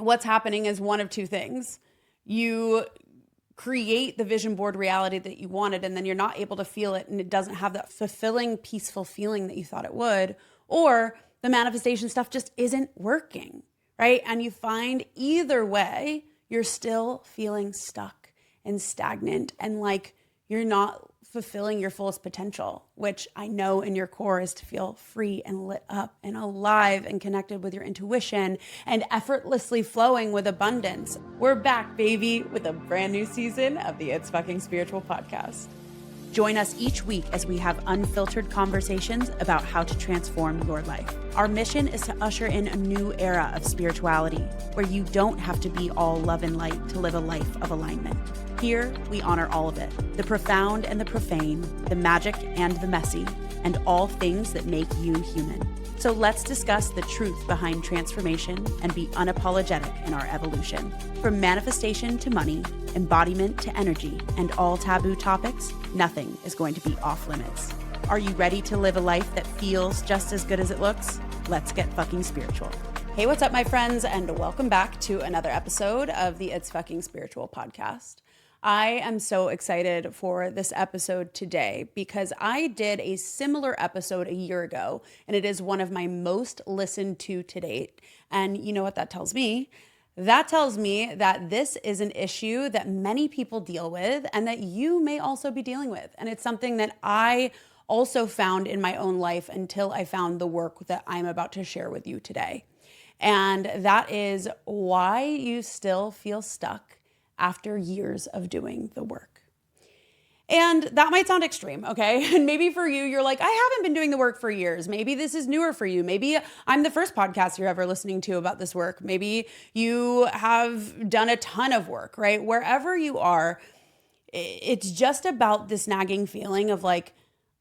what's happening is one of two things. You create the vision board reality that you wanted, and then you're not able to feel it, and it doesn't have that fulfilling, peaceful feeling that you thought it would, or the manifestation stuff just isn't working, right? And you find either way, you're still feeling stuck and stagnant and like you're not fulfilling your fullest potential, which I know in your core is to feel free and lit up and alive and connected with your intuition and effortlessly flowing with abundance. We're back, baby, with a brand new season of the It's Fucking Spiritual podcast. Join us each week as we have unfiltered conversations about how to transform your life. Our mission is to usher in a new era of spirituality where you don't have to be all love and light to live a life of alignment. Here, we honor all of it, the profound and the profane, the magic and the messy, and all things that make you human. So let's discuss the truth behind transformation and be unapologetic in our evolution. From manifestation to money, embodiment to energy, and all taboo topics, nothing is going to be off limits. Are you ready to live a life that feels just as good as it looks? Let's get fucking spiritual. Hey, what's up, my friends, and welcome back to another episode of the It's Fucking Spiritual podcast. I am so excited for this episode today because I did a similar episode a year ago, and it is one of my most listened to date. And you know what that tells me? That tells me that this is an issue that many people deal with and that you may also be dealing with. And it's something that I also found in my own life until I found the work that I'm about to share with you today. And that is why you still feel stuck after years of doing the work. And that might sound extreme, okay? And maybe for you, you're like, I haven't been doing the work for years. Maybe this is newer for you. Maybe I'm the first podcast you're ever listening to about this work. Maybe you have done a ton of work, right? Wherever you are, it's just about this nagging feeling of like,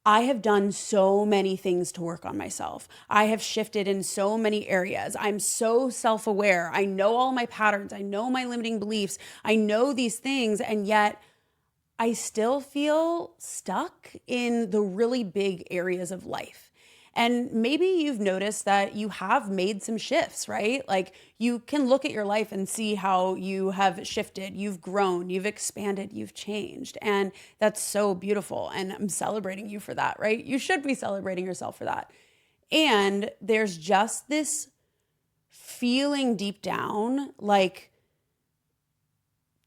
I have done so many things to work on myself. I have shifted in so many areas. I'm so self-aware. I know all my patterns. I know my limiting beliefs. I know these things, and yet I still feel stuck in the really big areas of life. And maybe you've noticed that you have made some shifts, right? Like you can look at your life and see how you have shifted, you've grown, you've expanded, you've changed. And that's so beautiful. And I'm celebrating you for that, right? You should be celebrating yourself for that. And there's just this feeling deep down, like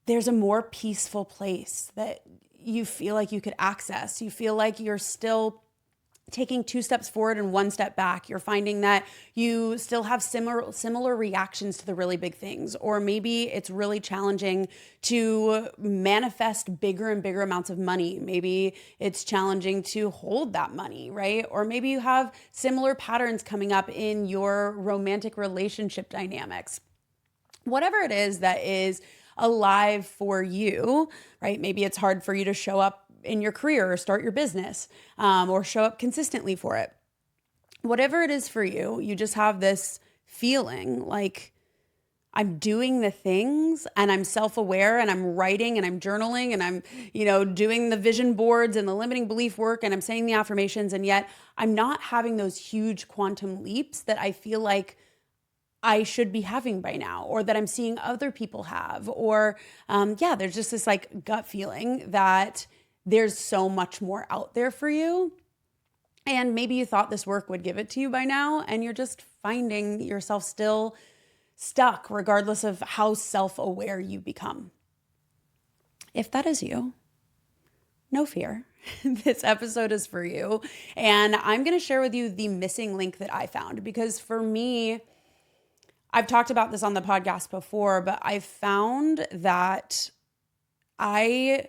there's a more peaceful place that you feel like you could access. You feel like you're still taking 2 steps forward and 1 step back. You're finding that you still have similar reactions to the really big things, or maybe it's really challenging to manifest bigger and bigger amounts of money. Maybe it's challenging to hold that money, right? Or maybe you have similar patterns coming up in your romantic relationship dynamics. Whatever it is that is alive for you, right? Maybe it's hard for you to show up in your career or start your business or show up consistently for it. Whatever it is for you, you just have this feeling like I'm doing the things and I'm self-aware and I'm writing and I'm journaling and I'm, doing the vision boards and the limiting belief work and I'm saying the affirmations, and yet I'm not having those huge quantum leaps that I feel like I should be having by now, or that I'm seeing other people have, or there's just this like gut feeling that there's so much more out there for you. And maybe you thought this work would give it to you by now, and you're just finding yourself still stuck regardless of how self-aware you become. If that is you, no fear. This episode is for you. And I'm going to share with you the missing link that I found, because for me, I've talked about this on the podcast before, but I found that I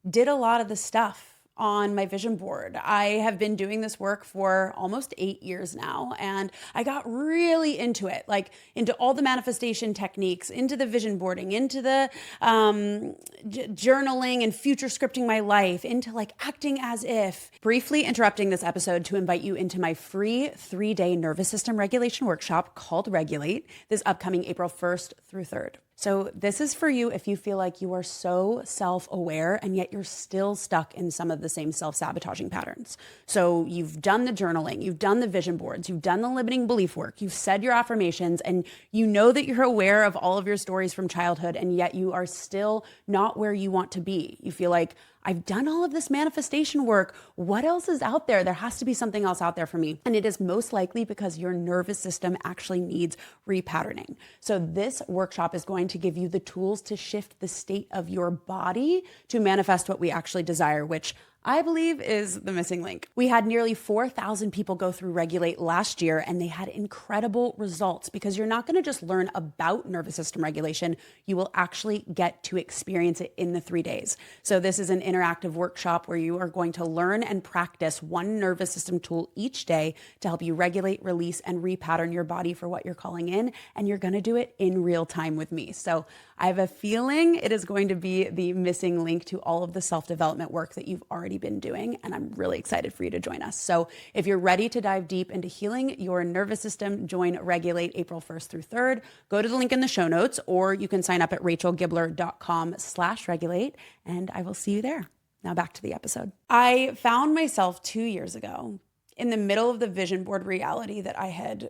did a lot of the stuff on my vision board. I have been doing this work for almost 8 years now, and I got really into it, like into all the manifestation techniques, into the vision boarding, into the journaling and future scripting my life, into like acting as if. Briefly interrupting this episode to invite you into my free 3-day nervous system regulation workshop called Regulate, this upcoming April 1st through 3rd. So this is for you if you feel like you are so self-aware and yet you're still stuck in some of the same self-sabotaging patterns. So you've done the journaling, you've done the vision boards, you've done the limiting belief work, you've said your affirmations, and you know that you're aware of all of your stories from childhood, and yet you are still not where you want to be. You feel like, I've done all of this manifestation work. What else is out there? There has to be something else out there for me. And it is most likely because your nervous system actually needs repatterning. So this workshop is going to give you the tools to shift the state of your body to manifest what we actually desire, which I believe is the missing link. We had nearly 4,000 people go through Regulate last year, and they had incredible results because you're not going to just learn about nervous system regulation. You will actually get to experience it in the 3 days. So this is an interactive workshop where you are going to learn and practice one nervous system tool each day to help you regulate, release, and repattern your body for what you're calling in. And you're going to do it in real time with me. So I have a feeling it is going to be the missing link to all of the self-development work that you've already been doing. And I'm really excited for you to join us. So if you're ready to dive deep into healing your nervous system, join Regulate April 1st through 3rd. Go to the link in the show notes, or you can sign up at rachelgibler.com/regulate, and I will see you there. Now back to the episode. I found myself 2 years ago in the middle of the vision board reality that I had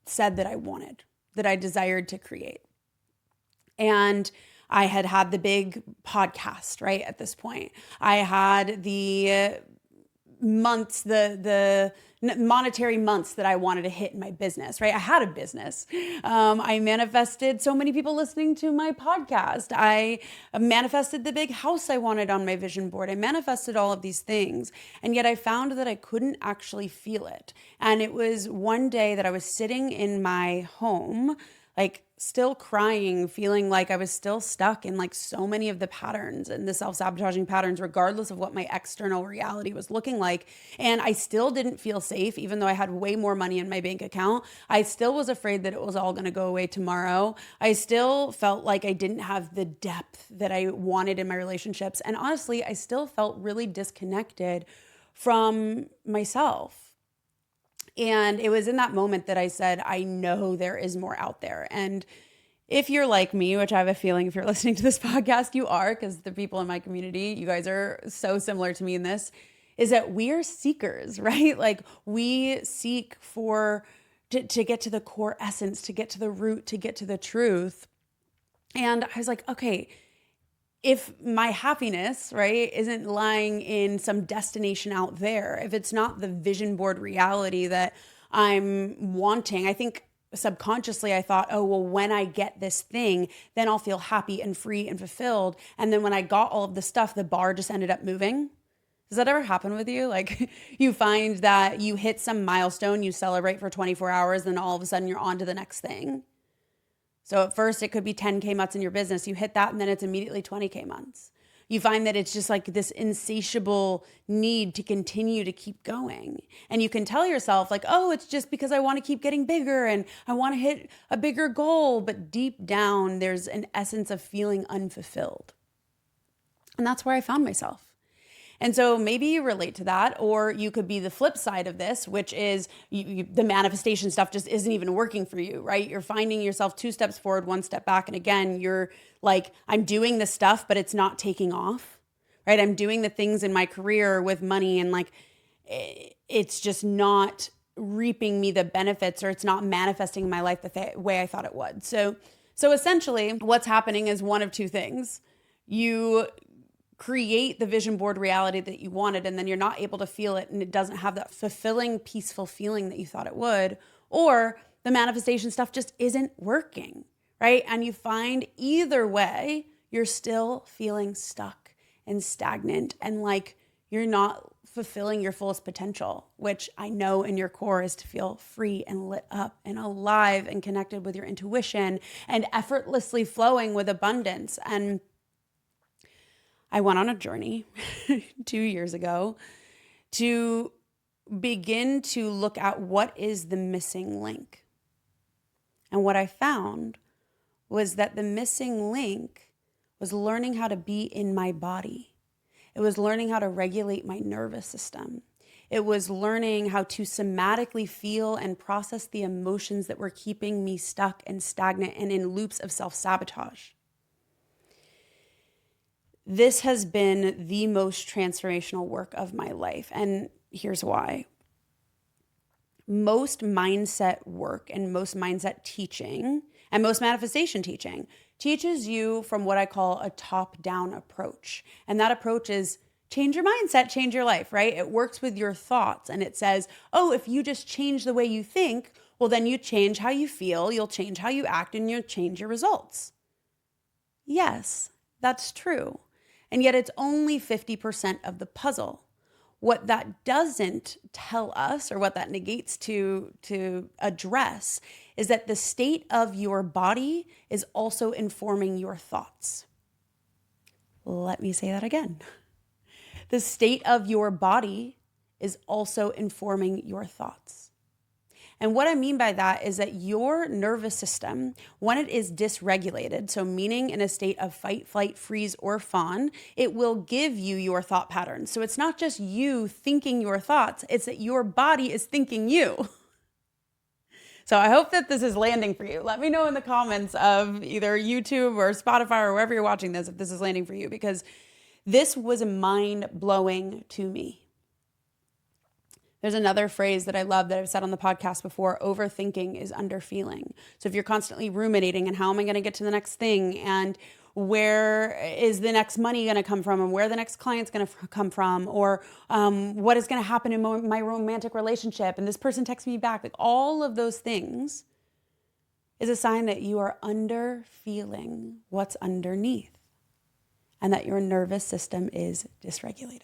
said that I wanted, that I desired to create. And I had had the big podcast, right? At this point, I had the months, the monetary months that I wanted to hit in my business, right? I had a business. I manifested so many people listening to my podcast. I manifested the big house I wanted on my vision board. I manifested all of these things. And yet I found that I couldn't actually feel it. And it was one day that I was sitting in my home, like still crying, feeling like I was still stuck in like so many of the patterns and the self-sabotaging patterns, regardless of what my external reality was looking like. And I still didn't feel safe, even though I had way more money in my bank account. I still was afraid that it was all going to go away tomorrow. I still felt like I didn't have the depth that I wanted in my relationships. And honestly, I still felt really disconnected from myself. And it was in that moment that I said, I know there is more out there. And if you're like me, which I have a feeling if you're listening to this podcast, you are, because the people in my community, you guys are so similar to me in this, is that we are seekers, right? Like we seek to get to the core essence, to get to the root, to get to the truth. And I was like, okay, if my happiness, right, isn't lying in some destination out there, if it's not the vision board reality that I'm wanting, I think subconsciously I thought, oh, well, when I get this thing, then I'll feel happy and free and fulfilled. And then when I got all of the stuff, the bar just ended up moving. Does that ever happen with you? Like you find that you hit some milestone, you celebrate for 24 hours, then all of a sudden you're on to the next thing. So at first it could be 10K months in your business. You hit that and then it's immediately 20K months. You find that it's just like this insatiable need to continue to keep going. And you can tell yourself like, oh, it's just because I want to keep getting bigger and I want to hit a bigger goal. But deep down, there's an essence of feeling unfulfilled. And that's where I found myself. And so maybe you relate to that, or you could be the flip side of this, which is the manifestation stuff just isn't even working for you, right? You're finding yourself 2 steps forward, 1 step back. And again, you're like, I'm doing this stuff, but it's not taking off, right? I'm doing the things in my career with money and like, it's just not reaping me the benefits, or it's not manifesting in my life the way I thought it would. So essentially what's happening is one of 2 things. You create the vision board reality that you wanted, and then you're not able to feel it, and it doesn't have that fulfilling, peaceful feeling that you thought it would, or the manifestation stuff just isn't working, right? And you find either way, you're still feeling stuck and stagnant and like you're not fulfilling your fullest potential, which I know in your core is to feel free and lit up and alive and connected with your intuition and effortlessly flowing with abundance. And I went on a journey 2 years ago to begin to look at what is the missing link. And what I found was that the missing link was learning how to be in my body. It was learning how to regulate my nervous system. It was learning how to somatically feel and process the emotions that were keeping me stuck and stagnant and in loops of self-sabotage. This has been the most transformational work of my life, and here's why. Most mindset work and most mindset teaching and most manifestation teaching teaches you from what I call a top-down approach. And that approach is change your mindset, change your life, right? It works with your thoughts, and it says, oh, if you just change the way you think, well, then you change how you feel, you'll change how you act, and you'll change your results. Yes, that's true. And yet it's only 50% of the puzzle. What that doesn't tell us, or what that negates to address, is that the state of your body is also informing your thoughts. Let me say that again. The state of your body is also informing your thoughts. And what I mean by that is that your nervous system, when it is dysregulated, so meaning in a state of fight, flight, freeze, or fawn, it will give you your thought patterns. So it's not just you thinking your thoughts, it's that your body is thinking you. So I hope that this is landing for you. Let me know in the comments of either YouTube or Spotify or wherever you're watching this, if this is landing for you, because this was mind-blowing to me. There's another phrase that I love that I've said on the podcast before: overthinking is underfeeling. So if you're constantly ruminating and how am I going to get to the next thing, and where is the next money going to come from, and where the next client's going to come from, or what is going to happen in my romantic relationship, and this person texts me back, like all of those things is a sign that you are underfeeling what's underneath and that your nervous system is dysregulated.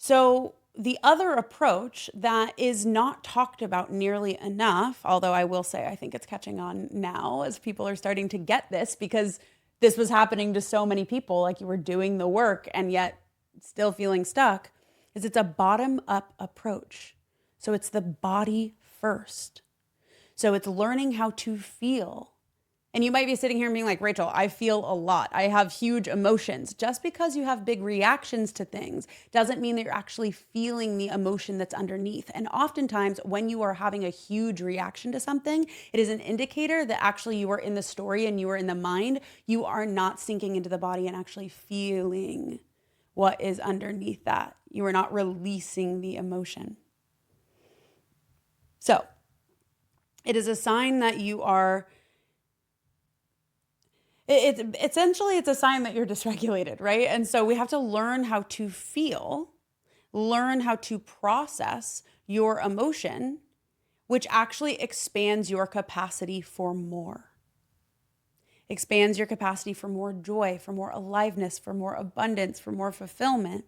So the other approach that is not talked about nearly enough, although I will say I think it's catching on now as people are starting to get this, because this was happening to so many people, like you were doing the work and yet still feeling stuck, is it's a bottom-up approach. So it's the body first. So it's learning how to feel. And you might be sitting here and being like, Rachel, I feel a lot. I have huge emotions. Just because you have big reactions to things doesn't mean that you're actually feeling the emotion that's underneath. And oftentimes when you are having a huge reaction to something, it is an indicator that actually you are in the story and you are in the mind. You are not sinking into the body and actually feeling what is underneath that. You are not releasing the emotion. So it is a sign that you are It's a sign that you're dysregulated, right? And so we have to learn how to feel, learn how to process your emotion, which actually expands your capacity for more. Expands your capacity for more joy, for more aliveness, for more abundance, for more fulfillment.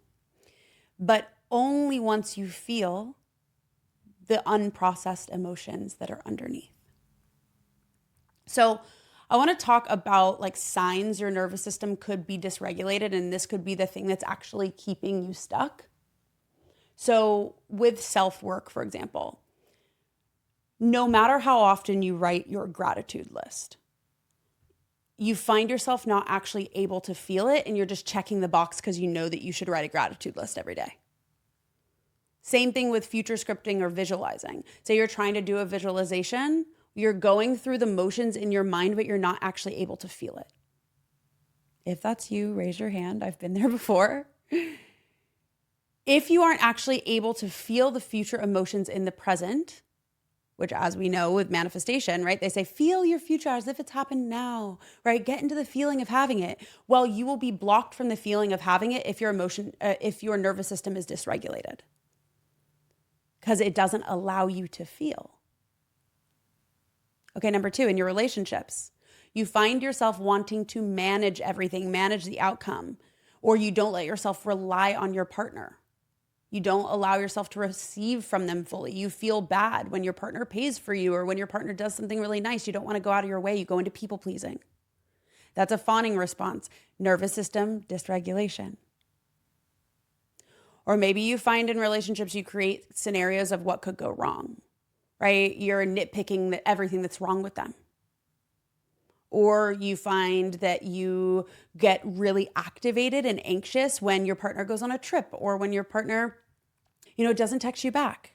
But only once you feel the unprocessed emotions that are underneath. So I want to talk about like signs your nervous system could be dysregulated, and this could be the thing that's actually keeping you stuck. So with self-work, for example, no matter how often you write your gratitude list, you find yourself not actually able to feel it, and you're just checking the box because you know that you should write a gratitude list every day. Same thing with future scripting or visualizing. Say you're trying to do a visualization, you're going through the motions in your mind, but you're not actually able to feel it. If that's you, raise your hand. I've been there before. If you aren't actually able to feel the future emotions in the present, which as we know with manifestation, right? They say, feel your future as if it's happened now, right? Get into the feeling of having it. Well, you will be blocked from the feeling of having it if your nervous system is dysregulated, because it doesn't allow you to feel. Okay, number 2, in your relationships, you find yourself wanting to manage everything, manage the outcome, or you don't let yourself rely on your partner. You don't allow yourself to receive from them fully. You feel bad when your partner pays for you, or when your partner does something really nice. You don't want to go out of your way. You go into people pleasing. That's a fawning response. Nervous system dysregulation. Or maybe you find in relationships you create scenarios of what could go wrong. Right? You're nitpicking everything that's wrong with them. Or you find that you get really activated and anxious when your partner goes on a trip or when your partner, doesn't text you back.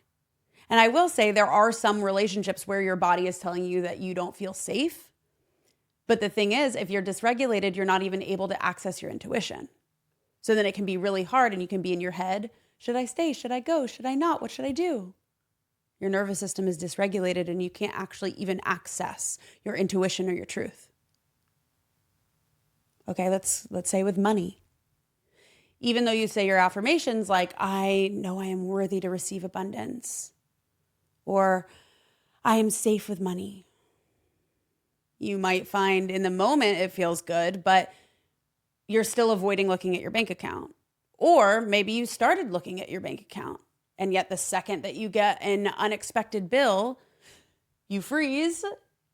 And I will say there are some relationships where your body is telling you that you don't feel safe. But the thing is, if you're dysregulated, you're not even able to access your intuition. So then it can be really hard and you can be in your head. Should I stay? Should I go? Should I not? What should I do? Your nervous system is dysregulated and you can't actually even access your intuition or your truth. Okay, let's say with money. Even though you say your affirmations like, I know I am worthy to receive abundance, or I am safe with money. You might find in the moment it feels good, but you're still avoiding looking at your bank account. Or maybe you started looking at your bank account, and yet the second that you get an unexpected bill, you freeze,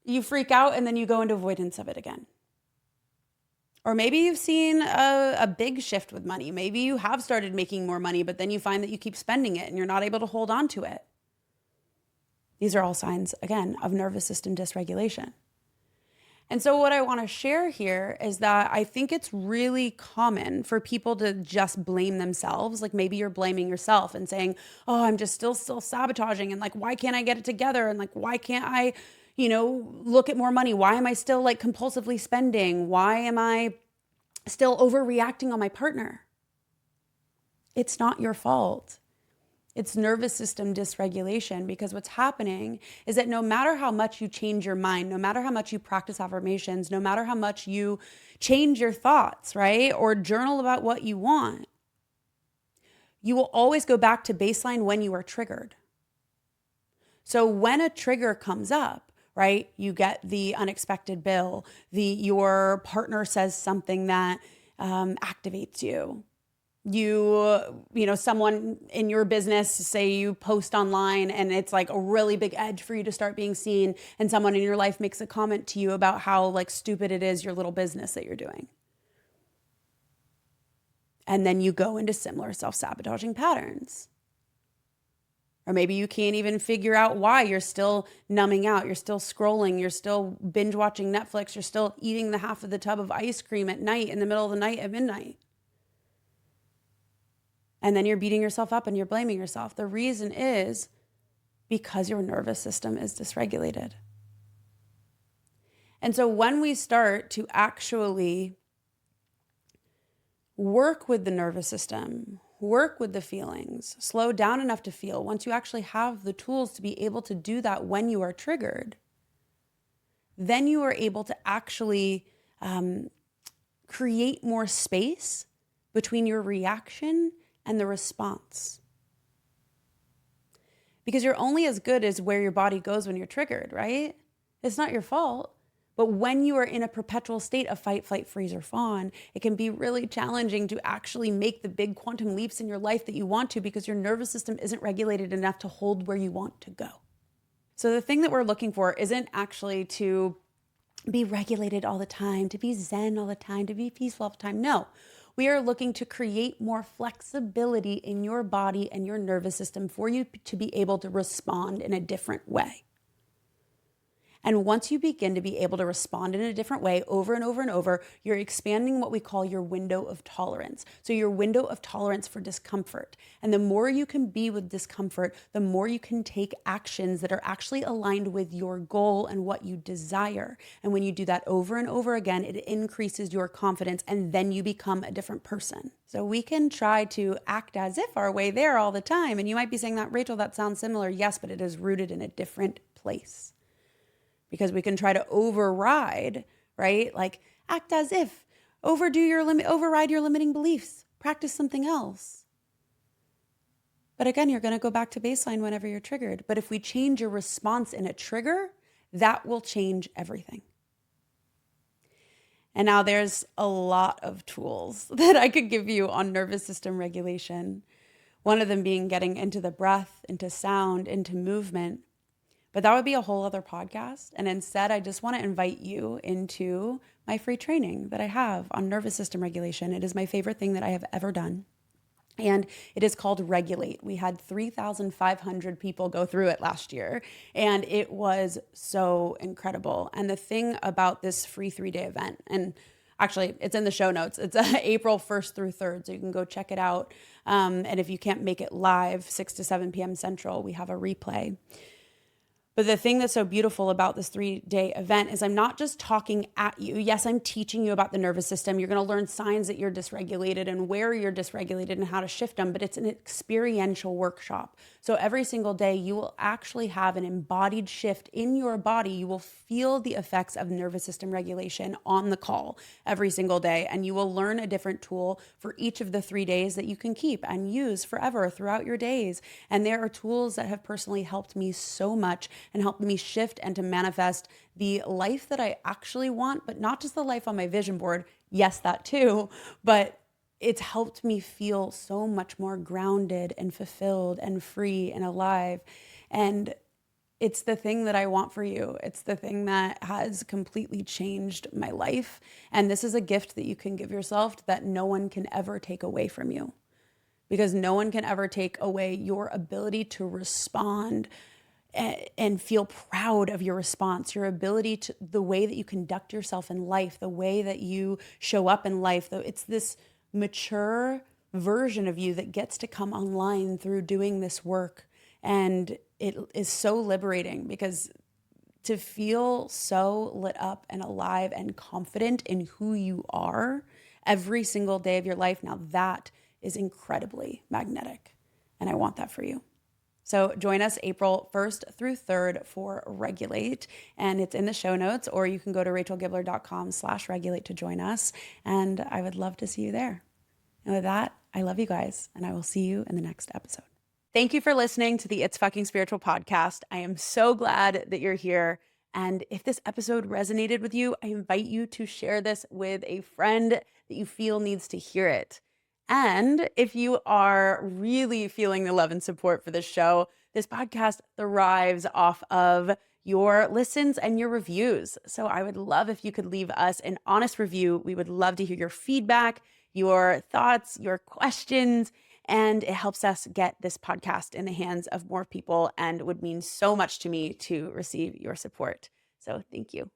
you freak out, and then you go into avoidance of it again. Or maybe you've seen a big shift with money. Maybe you have started making more money, but then you find that you keep spending it and you're not able to hold on to it. These are all signs, again, of nervous system dysregulation. And so what I want to share here is that I think it's really common for people to just blame themselves. Like maybe you're blaming yourself and saying, oh, I'm just still sabotaging. And like, why can't I get it together? And like, why can't I, look at more money? Why am I still like compulsively spending? Why am I still overreacting on my partner? It's not your fault. It's nervous system dysregulation, because what's happening is that no matter how much you change your mind, no matter how much you practice affirmations, no matter how much you change your thoughts, right? Or journal about what you want, you will always go back to baseline when you are triggered. So when a trigger comes up, right? You get the unexpected bill, your partner says something that activates you. Someone in your business, say you post online and it's like a really big edge for you to start being seen, and someone in your life makes a comment to you about how like stupid it is, your little business that you're doing. And then you go into similar self-sabotaging patterns. Or maybe you can't even figure out why. You're still numbing out. You're still scrolling. You're still binge watching Netflix. You're still eating the half of the tub of ice cream at night, in the middle of the night at midnight. And then you're beating yourself up and you're blaming yourself. The reason is because your nervous system is dysregulated. And so when we start to actually work with the nervous system, work with the feelings, slow down enough to feel, once you actually have the tools to be able to do that when you are triggered, then you are able to actually create more space between your reaction and the response. Because you're only as good as where your body goes when you're triggered, right? It's not your fault. But when you are in a perpetual state of fight, flight, freeze, or fawn, it can be really challenging to actually make the big quantum leaps in your life that you want to, because your nervous system isn't regulated enough to hold where you want to go. So the thing that we're looking for isn't actually to be regulated all the time, to be zen all the time, to be peaceful all the time. No, we are looking to create more flexibility in your body and your nervous system for you to be able to respond in a different way. And once you begin to be able to respond in a different way over and over and over, you're expanding what we call your window of tolerance. So your window of tolerance for discomfort. And the more you can be with discomfort, the more you can take actions that are actually aligned with your goal and what you desire. And when you do that over and over again, it increases your confidence, and then you become a different person. So we can try to act as if our way there all the time. And you might be saying that, Rachel, that sounds similar. Yes, but it is rooted in a different place. Because we can try to override, right? Like act as if, override your limiting beliefs, practice something else. But again, you're going to go back to baseline whenever you're triggered. But if we change your response in a trigger, that will change everything. And now there's a lot of tools that I could give you on nervous system regulation. One of them being getting into the breath, into sound, into movement. But that would be a whole other podcast. And instead, I just want to invite you into my free training that I have on nervous system regulation. It is my favorite thing that I have ever done. And it is called Regulate. We had 3,500 people go through it last year, and it was so incredible. And the thing about this free 3-day event, and actually it's in the show notes, it's April 1st through 3rd, so you can go check it out. And if you can't make it live, 6 to 7 p.m. Central, we have a replay. But the thing that's so beautiful about this 3-day event is I'm not just talking at you. Yes, I'm teaching you about the nervous system. You're going to learn signs that you're dysregulated and where you're dysregulated and how to shift them, but it's an experiential workshop. So every single day you will actually have an embodied shift in your body. You will feel the effects of nervous system regulation on the call every single day, and you will learn a different tool for each of the 3 days that you can keep and use forever throughout your days. And there are tools that have personally helped me so much and helped me shift and to manifest the life that I actually want, but not just the life on my vision board. Yes, that too, but it's helped me feel so much more grounded and fulfilled and free and alive. And it's the thing that I want for you. It's the thing that has completely changed my life. And this is a gift that you can give yourself that no one can ever take away from you, because no one can ever take away your ability to respond and feel proud of your response, your ability to, the way that you conduct yourself in life, the way that you show up in life. Though it's this mature version of you that gets to come online through doing this work. And it is so liberating, because to feel so lit up and alive and confident in who you are every single day of your life, now that is incredibly magnetic. And I want that for you. So join us April 1st through 3rd for Regulate, and it's in the show notes, or you can go to rachelgibler.com/regulate to join us. And I would love to see you there. And with that, I love you guys, and I will see you in the next episode. Thank you for listening to the It's Fucking Spiritual podcast. I am so glad that you're here. And if this episode resonated with you, I invite you to share this with a friend that you feel needs to hear it. And if you are really feeling the love and support for this show, this podcast thrives off of your listens and your reviews. So I would love if you could leave us an honest review. We would love to hear your feedback, your thoughts, your questions, and it helps us get this podcast in the hands of more people and would mean so much to me to receive your support. So thank you.